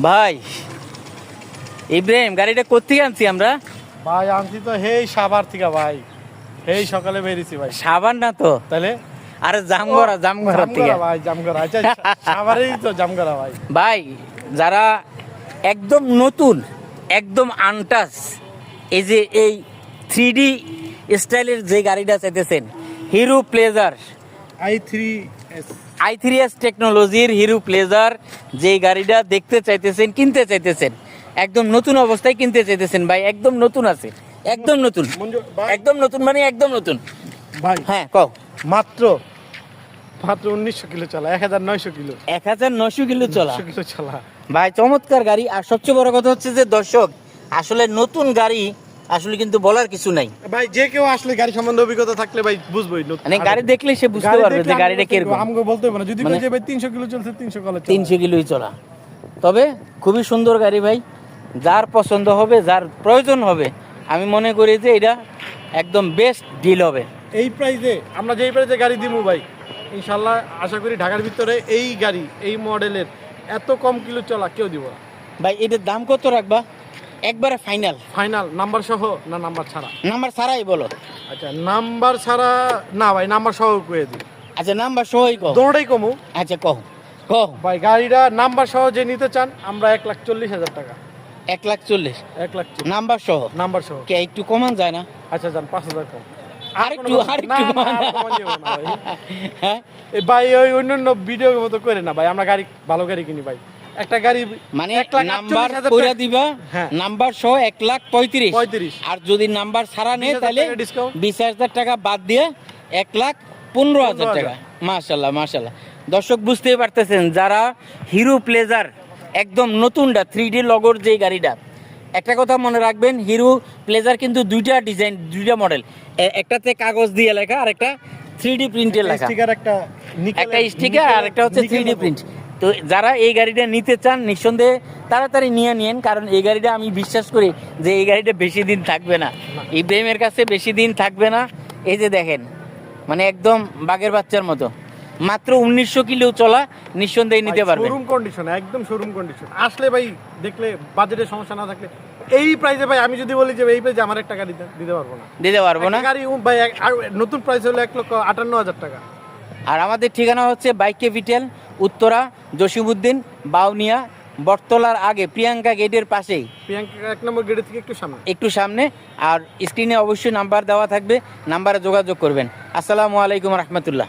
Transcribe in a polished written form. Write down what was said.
ভাই ইব্রাহিম, গাড়িটা কোত্থেকে আনছি আমরা? ভাই আনছি তো হেই সাভার থেকে ভাই, এই সকালে বেরিয়েছি ভাই। সাবান না তো, তাহলে আরে জামগড়া থেকে ভাই, জামগড়া। আচ্ছা সাভারেই তো জামগড়া ভাই। ভাই যারা একদম নতুন, একদম আনটাচ, এই যে এই 3D স্টাইলের যে গাড়িটা চাইতেছেন, হিরো প্লেজার i3s i3s টেকনোলজির হিরো প্লেজার, যে গাড়িটা দেখতে চাইতেছেন, কিনতে চাইতেছেন, একদম নতুন অবস্থায় কিনতে চাইতেছেন ভাই, একদম নতুন আছে, একদম নতুন, একদম নতুন মানে একদম নতুন ভাই। হ্যাঁ কও। মাত্র 1900 কিলো চলা, 1900 কিলো, 1900 কিলো চলা 1900 কিলো চলা ভাই, চমৎকার গাড়ি। আর সবচেয়ে বড় কথা হচ্ছে যে দর্শক, আসলে নতুন গাড়ি আসলে কিন্তু বলার কিছু নাই ভাই। যে কেউ আসলে গাড়ি সম্বন্ধে অভিজ্ঞতা থাকলে ভাই বুঝবোই, মানে গাড়ি দেখলে সে বুঝতে পারবে যে গাড়িটা কিরকম। আমাকে বলতে হবে না, যদি মানে কই যে ভাই 300 কিলো চলছে, 300 কিলো 300 কিলোই চলা। তবে খুবই সুন্দর গাড়ি ভাই, যার পছন্দ হবে, যার প্রয়োজন হবে, আমি মনে করি যে এটা একদম বেস্ট ডিল হবে। এই প্রাইসে আমরা যেই প্রাইসে গাড়ি দিমু ভাই, ইনশাল্লাহ আশা করি ঢাকার ভিতরে এই গাড়ি, এই মডেলের এত কম কিলো চলা কেউ দিব না ভাই এটার দাম কত রাখবা? একবারে ফাইনাল ফাইনাল নাম্বার সহ না নাম্বার ছাড়া? নাম্বার ছাড়াই বলো। আচ্ছা নাম্বার ছাড়া না ভাই, নাম্বার সহ কয়ে দিই। আচ্ছা নাম্বার সহই কও। দৌড়াই কমু আচ্ছা কও কও। ভাই। গাড়িটা নাম্বার সহ যে নিতে চান, আমরা 1,40,000 টাকা। 1,40,000 1,40,000 নাম্বার সহ? নাম্বার সহ। কে একটু কমান যায় না? আচ্ছা যান 5,000 কম। আরেকটু না, না, কমান। আর কমান যাবো না ভাই। হ্যাঁ এ ভাই ওই অন্যান্য ভিডিওর মতো করে না ভাই, আমরা গাড়ি ভালো গাড়ি কিনি ভাই। একটা গাড়ি মানে 1,48,000 নাম্বার কইরা দিবা, হ্যাঁ। নাম্বার সহ 1,35,000। 35। আর যদি নাম্বার ছাড়া নেয় 20,000 তাহলে টাকা discount। 20,000 টাকা বাদ দিয়ে 1,15,000 টাকা। মাশাআল্লাহ মাশাআল্লাহ। দর্শক বুঝতেই পারতেছেন, যারা হিরো প্লেজার একদম নতুনটা 3D লগোর যে গাড়িটা, একটা কথা মনে রাখবেন, হিরো প্লেজার কিন্তু দুইটা ডিজাইন, দুইটা মডেল, একটাতে কাগজ দিয়ে লেখা আর একটা 3D প্রিন্টের লেখা, স্টিকার একটা স্টিকার আর একটা হচ্ছে 3D প্রিন্ট। তো যারা এই গাড়িটা নিতে চান নিঃসন্দেহে তাড়াতাড়ি নিয়ে নিন, কারণ এই গাড়িটা আমি বিশ্বাস করি যে এই গাড়িটা বেশি দিন থাকবে না, ইব্রাহিমের কাছে বেশি দিন থাকবে না। এই যে দেখেন, মানে একদম বাঘের বাচ্চার মতো, মাত্র 1900 কিলো চলা, নিঃসন্দেহে নিতে পারবেন। শোরুম কন্ডিশন, একদম শোরুম কন্ডিশন। আসলে ভাই দেখলে, বাজেটের সমস্যা না থাকলে এই প্রাইসে ভাই, আমি যদি বলি যে এই প্রাইসে আমার 1 টাকা দিতে পারবো না, দিতে পারবো না। একটা গাড়ি ভাই আর নতুন প্রাইস হলো 1,58,000 টাকা। আর আমাদের ঠিকানা হচ্ছে বাইক ক্যাপিটাল, উত্তরা, জসিমউদ্দিন, বাউনিয়া, বটতলার আগে প্রিয়াঙ্কা গেটের পাশেই, প্রিয়াঙ্কা 1 নম্বর গেটের থেকে একটু সামনে। আর স্ক্রিনে অবশ্যই নাম্বার দেওয়া থাকবে, নাম্বারে যোগাযোগ করবেন। আসসালামু আলাইকুম রহমতুল্লাহ।